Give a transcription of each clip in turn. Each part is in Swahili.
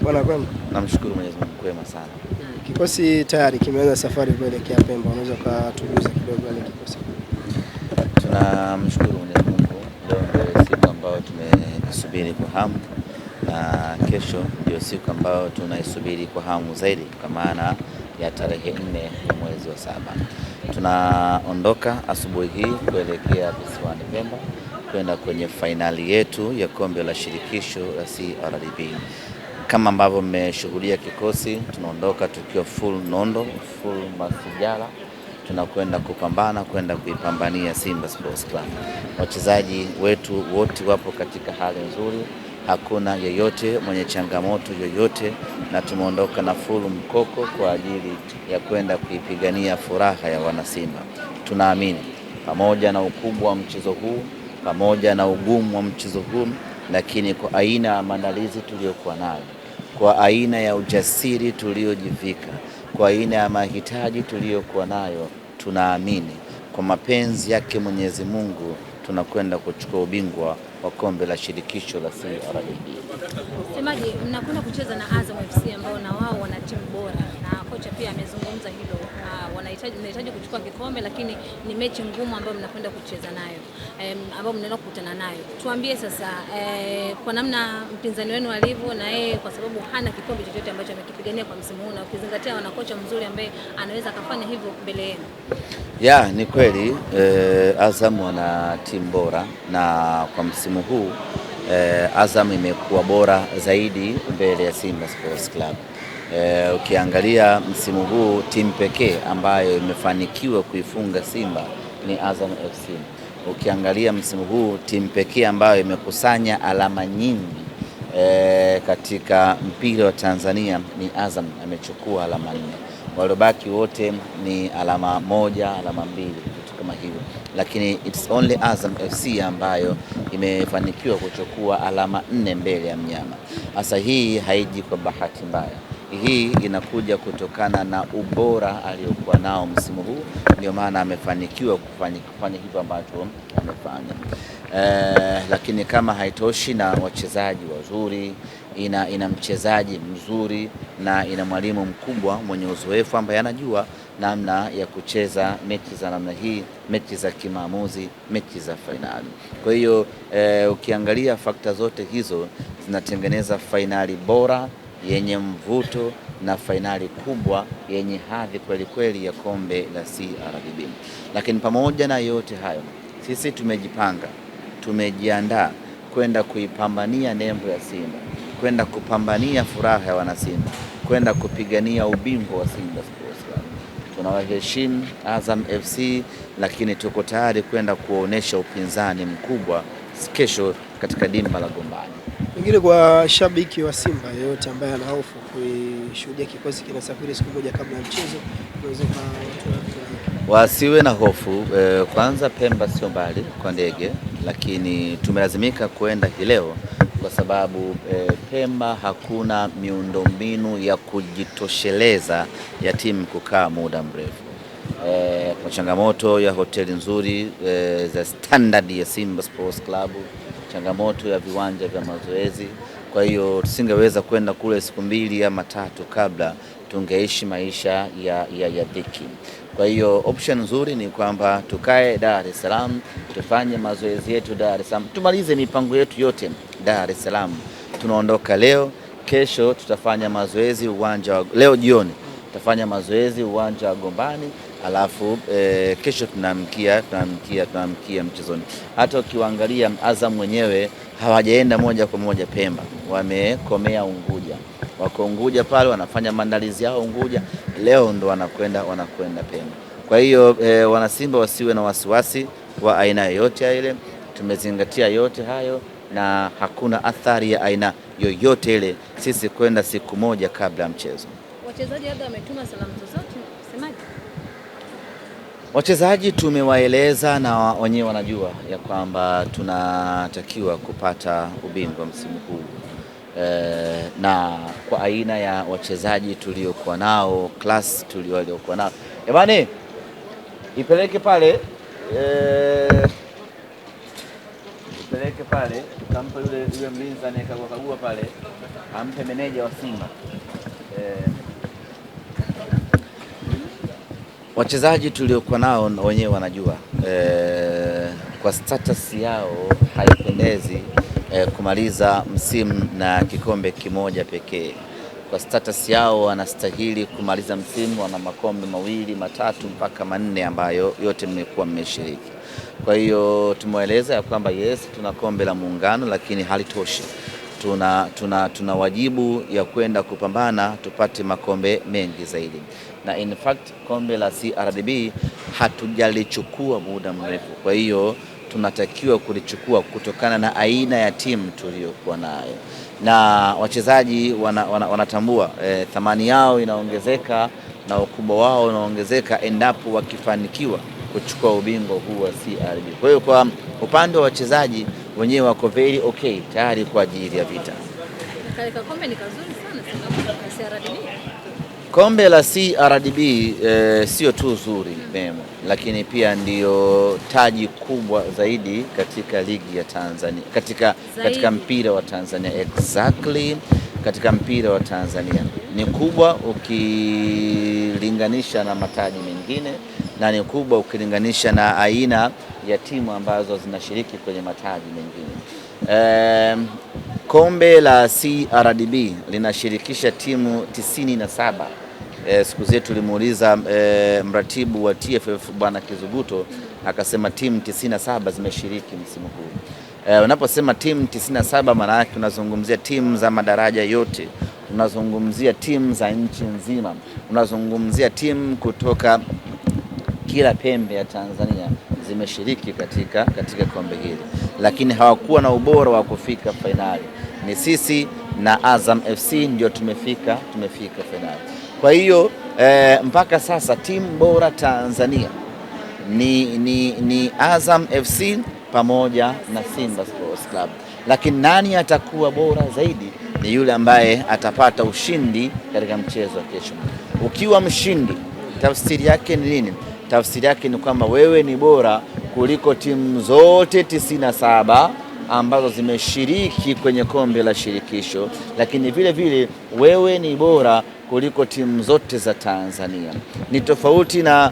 Bwana kwema. Namshukuru Mwenyezi Mungu, kwema sana. Kikosi tayari kimeanza safari kuelekea Pemba. Unaweza kutujuza kidogo ile kikosi? Tunamshukuru Mwenyezi Mungu, leo ndio siku ambayo tumeisubiri kwa hamu, na kesho ndio siku ambayo tunaisubiri kwa hamu zaidi, kwa maana ya tarehe 4 ya mwezi wa 7. Tunaondoka asubuhi hii kuelekea visiwani Pemba kwenda kwenye fainali yetu ya kombe la shirikisho la CRDB. Kama ambavyo mmeshuhudia kikosi, tunaondoka tukiwa full nondo, full masijala. Tunakwenda kupambana, kwenda kuipambania Simba Sports Club. Wachezaji wetu wote wapo katika hali nzuri, hakuna yeyote mwenye changamoto yoyote, na tumeondoka na full mkoko kwa ajili ya kwenda kuipigania furaha ya wanasimba. Tunaamini pamoja na ukubwa wa mchezo huu, pamoja na ugumu wa mchezo huu, lakini kwa aina ya maandalizi tuliyokuwa nayo, kwa aina ya ujasiri tuliojivika, kwa aina ya mahitaji tuliyokuwa nayo, tunaamini kwa mapenzi yake Mwenyezi Mungu tunakwenda kuchukua ubingwa wa kombe la shirikisho la CRDB. Semaji, mnakwenda kucheza na Azam FC ambao na wao wana timu bora, na kocha pia amezungumza hilo. Mnahitaji kuchukua kikombe, lakini ni mechi ngumu ambayo mnakwenda kucheza nayo, ambayo mnaenda kukutana nayo. Tuambie sasa, kwa namna mpinzani wenu alivyo, na yeye kwa sababu hana kikombe chochote ambacho amekipigania kwa msimu huu, na ukizingatia wana kocha mzuri ambaye anaweza akafanya hivyo mbele yenu. Ya, ni kweli Azam wana timu bora, na kwa msimu huu Azam imekuwa bora zaidi mbele ya Simba Sports Club. Ukiangalia msimu huu timu pekee ambayo imefanikiwa kuifunga Simba ni Azam FC. Ukiangalia msimu huu timu pekee ambayo imekusanya alama nyingi katika mpira wa Tanzania ni Azam, amechukua alama 4. Waliobaki wote ni alama 1, alama 2, vitu kama hivyo, lakini it's only Azam FC ambayo imefanikiwa kuchukua alama 4 mbele ya mnyama. Sasa hii haiji kwa bahati mbaya, hii inakuja kutokana na ubora aliyokuwa nao msimu huu, ndio maana amefanikiwa kufanya hivyo ambacho amefanya. Lakini kama haitoshi, na wachezaji wazuri, ina mchezaji mzuri, na ina mwalimu mkubwa mwenye uzoefu ambaye anajua namna ya kucheza mechi za namna hii, mechi za kimaamuzi, mechi za fainali. Kwa hiyo ukiangalia fakta zote hizo zinatengeneza fainali bora yenye mvuto na fainali kubwa yenye hadhi kweli kweli ya kombe la CRDB. Lakini pamoja na yote hayo, sisi tumejipanga, tumejiandaa kwenda kuipambania nembo ya Simba, kwenda kupambania furaha ya wanasimba, kwenda kupigania ubingwa wa Simba Sports Club. Tunawaheshimu Azam FC, lakini tuko tayari kwenda kuonesha upinzani mkubwa kesho katika dimba la Gombani. Pengine kwa shabiki wa Simba yeyote ambaye ana hofu kuishuhudia kikosi kinasafiri siku moja kabla ya mchezo, unaweza wasiwe na hofu. Kwanza Pemba sio mbali kwa ndege, lakini tumelazimika kwenda hii leo kwa sababu Pemba hakuna miundombinu ya kujitosheleza ya timu kukaa muda mrefu. Kwa changamoto ya hoteli nzuri za standard ya Simba Sports Club, changamoto ya viwanja vya mazoezi. Kwa hiyo tusingeweza kwenda kule siku 2 ama 3 kabla, tungeishi maisha ya dhiki. Kwa hiyo option nzuri ni kwamba tukae Dar es Salaam, tufanye mazoezi yetu Dar es Salaam, tumalize mipango yetu yote Dar es Salaam. Tunaondoka leo, kesho tutafanya mazoezi leo jioni tutafanya mazoezi uwanja wa Gombani, alafu kesho tunamkia mchezoni. Hata ukiangalia Azam wenyewe hawajaenda moja kwa moja Pemba, wamekomea Unguja. Wako Unguja pale wanafanya maandalizi yao Unguja, leo ndo wanakwenda Pemba. Kwa hiyo wanasimba wasiwe na wasiwasi wa aina yoyote ile. Tumezingatia yote hayo na hakuna athari ya aina yoyote ile sisi kwenda siku moja kabla ya mchezo. Wachezaji labda wametuma salamu zozote, semaje? Wachezaji tumewaeleza na wenyewe wanajua ya kwamba tunatakiwa kupata ubingwa msimu huu. Na kwa aina ya wachezaji tuliokuwa nao, class tuliokuwa nao, bwana ipeleke pale tumpeleke pale, tukampa yule mlinzi anayekagua pale, ampe meneja wa Simba. Wachezaji tuliokuwa nao wenyewe wanajua kwa status yao haipendezi kumaliza msimu na kikombe kimoja pekee. Kwa status yao wanastahili kumaliza msimu wana makombe 2, 3 mpaka 4 ambayo yote mmekuwa mmeshiriki. Kwa hiyo tumeeleza ya kwamba yes, tuna kombe la Muungano lakini halitoshi. Tuna wajibu ya kwenda kupambana tupate makombe mengi zaidi. Na in fact kombe la CRDB hatujalichukua muda mrefu. Kwa hiyo tunatakiwa kulichukua kutokana na aina ya timu tuliyokuwa nayo. Na wachezaji wanatambua thamani yao inaongezeka na ukubwa wao unaongezeka endapo wakifanikiwa kuchukua ubingwa huu wa CRDB. Kwa hiyo kwa upande wa wachezaji wenyewe wako very okay, tayari kwa ajili ya vita. Kale kombe ni kazuri sana CRDB. Kombe la CRDB sio tu zuri memo, lakini pia ndio taji kubwa zaidi katika ligi ya Tanzania, katika mpira wa Tanzania. Exactly, katika mpira wa Tanzania ni kubwa ukilinganisha na mataji mengine, na ni kubwa ukilinganisha na aina ya timu ambazo zinashiriki kwenye mataji mengine. Kombe la CRDB linashirikisha timu 97. Siku zetu tulimuuliza mratibu wa TFF Bwana Kizuguto, akasema timu 97 zimeshiriki msimu huu. Unaposema timu 97 maana yake unazungumzia timu za madaraja yote, unazungumzia timu za nchi nzima, unazungumzia timu kutoka kila pembe ya Tanzania zimeshiriki katika kombe hili, lakini hawakuwa na ubora wa kufika fainali. Ni sisi na Azam FC ndio tumefika fainali. Kwa hiyo mpaka sasa timu bora Tanzania ni Azam FC pamoja na Simba Sports Club, lakini nani atakuwa bora zaidi ni yule ambaye atapata ushindi katika mchezo wa kesho. Ukiwa mshindi, tafsiri yake ni nini? Tafsiri yake ni kwamba wewe ni bora kuliko timu zote 97 ambazo zimeshiriki kwenye kombe la shirikisho, lakini vile vile wewe ni bora kuliko timu zote za Tanzania. Ni tofauti na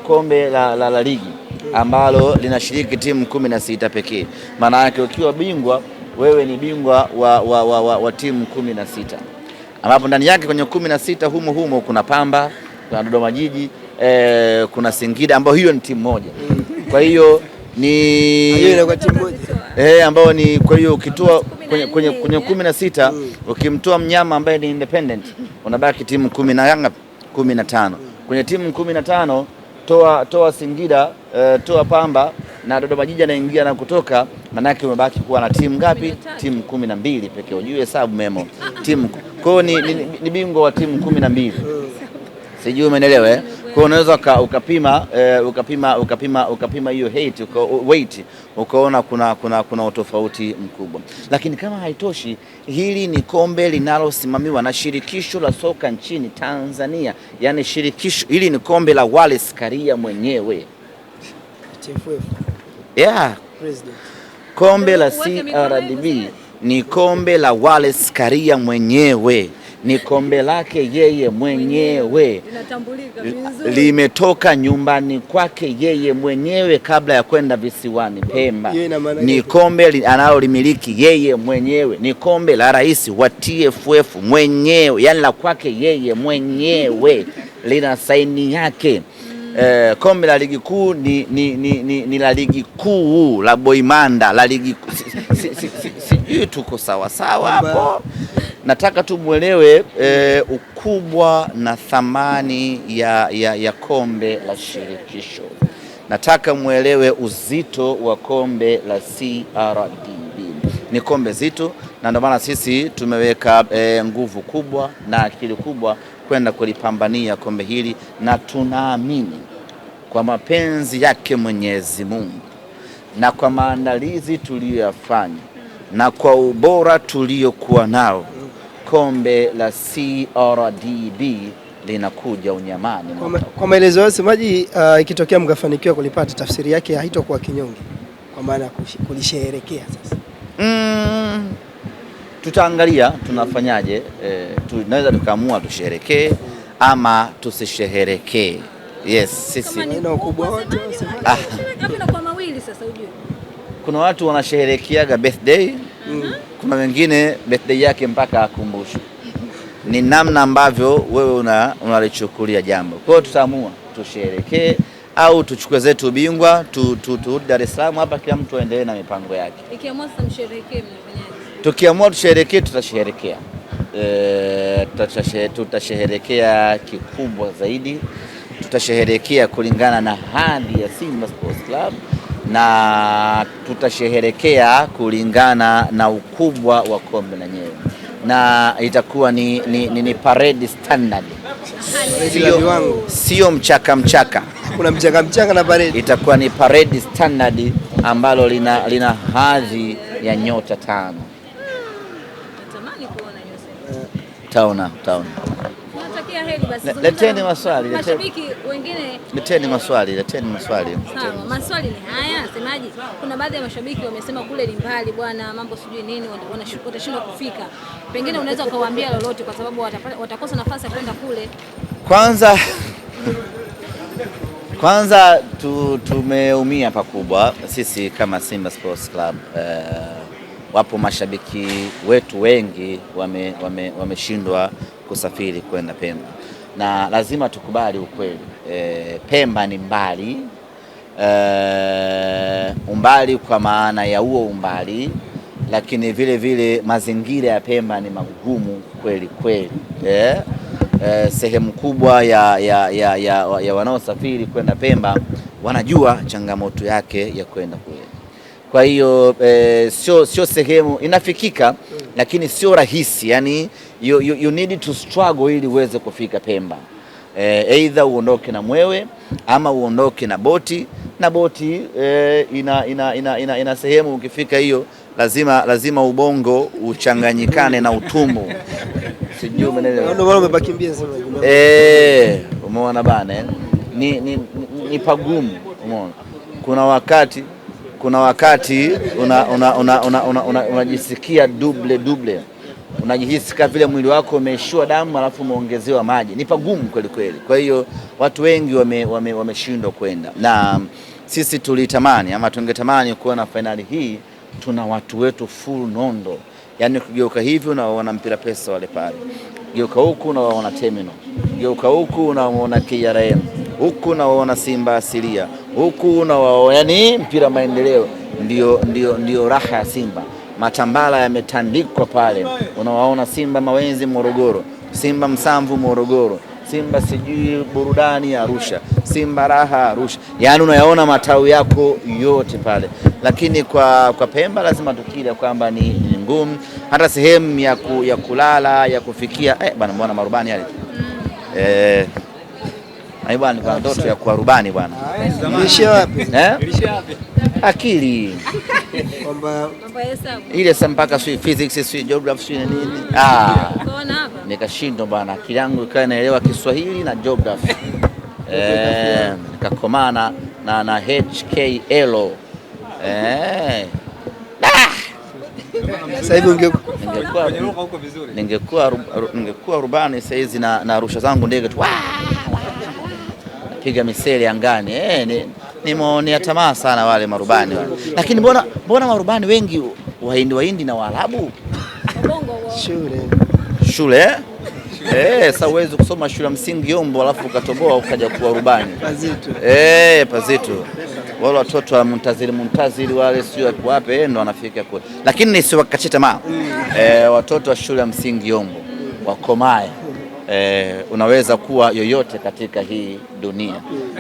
kombe la ligi ambalo linashiriki timu 16 pekee. Maana yake ukiwa bingwa, wewe ni bingwa wa timu 16, ambapo ndani yake kwenye 16 humo kuna Pamba, kuna Dodoma Jiji, kuna Singida, ambao hiyo ni timu moja. Kwa hiyo ambao ni, kwa hiyo ukitoa kwenye 16 ukimtoa mnyama ambaye ni independent unabaki timu 15. Kwenye timu 15 toa Singida, toa Pamba na Dodoma Jiji anaingia na kutoka, maana yake umebaki kuwa na timu ngapi? Timu 12 pekee. Ujue hesabu memo. Timu kwa ni bingwa wa timu 12. Sijui umeelewa Kwa unaweza ukapima hiyo weight ukaona kuna utofauti mkubwa. Lakini kama haitoshi, hili ni kombe linalosimamiwa na shirikisho la soka nchini Tanzania. Yaani shirikisho hili ni kombe la Wallace Karia mwenyewe. Yeah. President. Kombe la CRDB ni kombe la Wallace Karia mwenyewe. Ni kombe lake yeye mwenyewe, limetoka nyumbani kwake yeye mwenyewe kabla ya kwenda visiwani Pemba. Ni kombe analolimiliki yeye mwenyewe, ni kombe la rais wa TFF mwenyewe, yani la kwake yeye mwenyewe, lina saini yake. Kombe la ligi kuu ni la ligi kuu la Boimanda, la ligi sijui tuko sawa hapo. Nataka tu muelewe ukubwa na thamani ya kombe la shirikisho. Nataka muelewe uzito wa kombe la CRDB. Ni kombe zito, na ndio maana sisi tumeweka nguvu kubwa na akili kubwa kwenda kulipambania kombe hili, na tunaamini kwa mapenzi yake Mwenyezi Mungu na kwa maandalizi tuliyoyafanya na kwa ubora tuliokuwa nao, kombe la CRDB linakuja unyamani. Kwa maelezo ya wasemaji, ikitokea mkafanikiwa kulipata, tafsiri yake haitakuwa kinyonge kwa maana kulisherehekea sasa? Tutaangalia tunafanyaje. Tunaweza tukaamua tusherekee ama tusisherekee. Yes, sisi na ukubwa wote kwa mawili sasa ujue. Kuna watu wanasherekeaga birthday, kuna wengine birthday yake mpaka akumbushwe. Ni namna ambavyo wewe unalichukulia jambo. Kwa hiyo tutaamua tusherekee au tuchukue zetu ubingwa tu Dar es Salaam hapa, kila mtu aendelee na mipango yake. Ikiamua sasa msherekee, mnafanyaje? Tukiamua tusherekee, tutasherekea. Tutasherekea kikubwa zaidi, tutasherekea kulingana na hali ya Simba Sports Club na tutasherekea kulingana na ukubwa wa kombe lenyewe, na itakuwa ni parade standard, sio mchaka. Kuna mchaka na parade. Itakuwa ni parade standard ambalo lina hadhi ya nyota 5. Natamani kuona hiyo Taona. Natakia heri basi. Leteni maswali. Mashabiki wengine Leteni maswali. Sawa, maswali ni haya, semaji. Kuna baadhi ya mashabiki wamesema kule ni mbali bwana, mambo sijui nini, watashindwa kufika. Pengine unaweza ukawaambia lolote kwa sababu watakosa nafasi ya kwenda kule. Kwanza tumeumia pakubwa sisi kama Simba Sports Club. Wapo mashabiki wetu wengi wameshindwa kusafiri kwenda Pemba, na lazima tukubali ukweli. Pemba ni mbali, umbali kwa maana ya huo umbali, lakini vile mazingira ya Pemba ni magumu kweli. Sehemu kubwa ya wanaosafiri kwenda Pemba wanajua changamoto yake ya kwenda kule. Kwa hiyo sio sehemu inafikika, lakini sio rahisi. Yani you need to struggle ili uweze kufika Pemba. Either uondoke na mwewe ama uondoke na boti, na boti ina sehemu ukifika hiyo lazima ubongo uchanganyikane na utumbo. Sijui umeelewa. Ndio maana umebakimbia sema. Umeona bana, ni pagumu. Umeona kuna wakati unajisikia double, unajihisi kama vile mwili wako umeishiwa damu alafu umeongezewa maji. Ni pagumu kweli. Kwa hiyo watu wengi wameshindwa kwenda, na sisi tulitamani ama tungetamani kuona finali hii tuna watu wetu full nondo. Yani kugeuka hivi unaona mpira pesa wale pale, geuka huku unaona Terminal, geuka huku unaona KRM, huku unaona Simba asilia, huku unaona yani mpira maendeleo. Ndio raha ya Simba. Matambala yametandikwa pale, unawaona Simba Mawenzi Morogoro, Simba Msamvu Morogoro, Simba sijui burudani Arusha, Simba raha Arusha, yani unayaona matawi yako yote pale. Lakini kwa Pemba lazima tukile kwamba ni ngumu, hata sehemu ya kulala ya kufikia. Bwana mbona marubani yale bwana, kwa ndoto ya kuwa rubani bwana. Ilishia wapi? Akili kwamba ile mpaka physics geography nini. Nikashindwa bwana, akili yangu ikawa inaelewa Kiswahili na geography. Nikakomana na HKL. Sasa hivi ningekuwa rubani sasa hizi na rusha zangu ndege tu napiga miseli angani. Nimeonea tamaa sana wale marubani wale. Lakini mbona marubani wengi Wahindi na Waarabu? Shule sasa uweze kusoma shule msingi Yombo alafu ukatoboa ukaja kuwa rubani. Pazito. Wale watoto wa Muntaziri wale sio wapi ndo wanafika kule. Lakini nisiwakate tamaa. Watoto wa shule ya msingi Yombo wakomae. Unaweza kuwa yoyote katika hii dunia.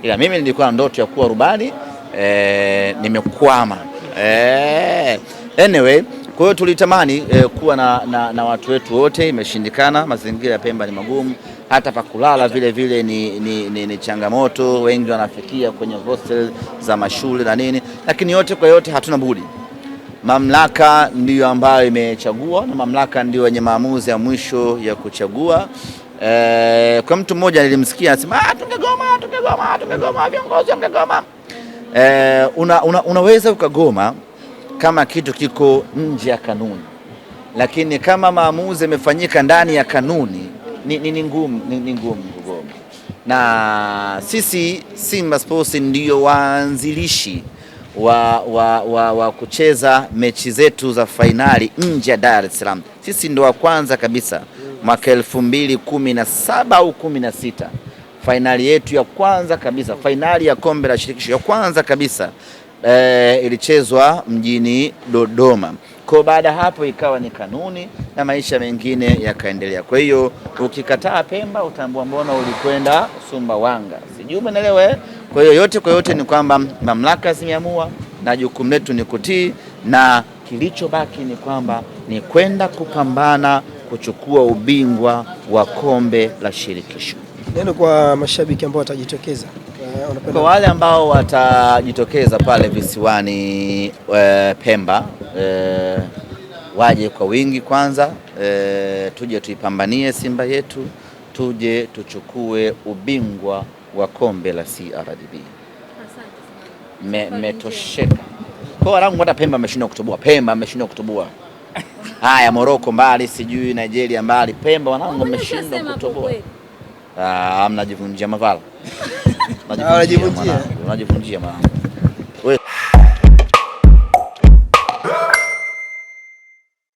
Ila mimi nilikuwa na ndoto ya kuwa rubani, nimekwama. Anyway, kwa hiyo tulitamani kuwa na watu wetu wote, imeshindikana. Mazingira ya Pemba ni magumu, hata pa kulala vile ni changamoto. Wengi wanafikia kwenye hostel za mashule na nini, lakini yote kwa yote hatuna budi. Mamlaka ndiyo ambayo imechagua, na mamlaka ndiyo yenye maamuzi ya mwisho ya kuchagua. Kwa mtu mmoja nilimsikia anasema tungegoma, viongozi wangegoma. Unaweza ukagoma kama kitu kiko nje ya kanuni, lakini kama maamuzi yamefanyika ndani ya kanuni ni ngumu kugoma. Na sisi Simba Sports ndio waanzilishi wa kucheza mechi zetu za fainali nje ya Dar es Salaam. Sisi ndio wa kwanza kabisa mwaka 2017 au 16, fainali yetu ya kwanza kabisa, fainali ya kombe la shirikisho ya kwanza kabisa ilichezwa mjini Dodoma. Kwa baada hapo ikawa ni kanuni na maisha mengine yakaendelea. Kwa hiyo ukikataa Pemba utaambiwa mbona ulikwenda Sumbawanga, sijui umeelewa. Kwa hiyo yote kwa yote ni kwamba mamlaka zimeamua na jukumu letu ni kutii, na kilichobaki ni kwamba ni kwenda kupambana kuchukua ubingwa wa kombe la shirikisho. Neno kwa mashabiki ambao watajitokeza. Kwa wale ambao watajitokeza pale visiwani Pemba, waje kwa wingi kwanza, tuje tuipambanie Simba yetu, tuje tuchukue ubingwa wa kombe la CRDB. Metosheka. Kwa wanangu hata Pemba ameshindwa kutoboa. Haya, Morocco mbali, sijui Nigeria mbali, Pemba wanangu ameshindwa kutoboa. Mnajivunjia mavala. Unajivunjia mwanangu.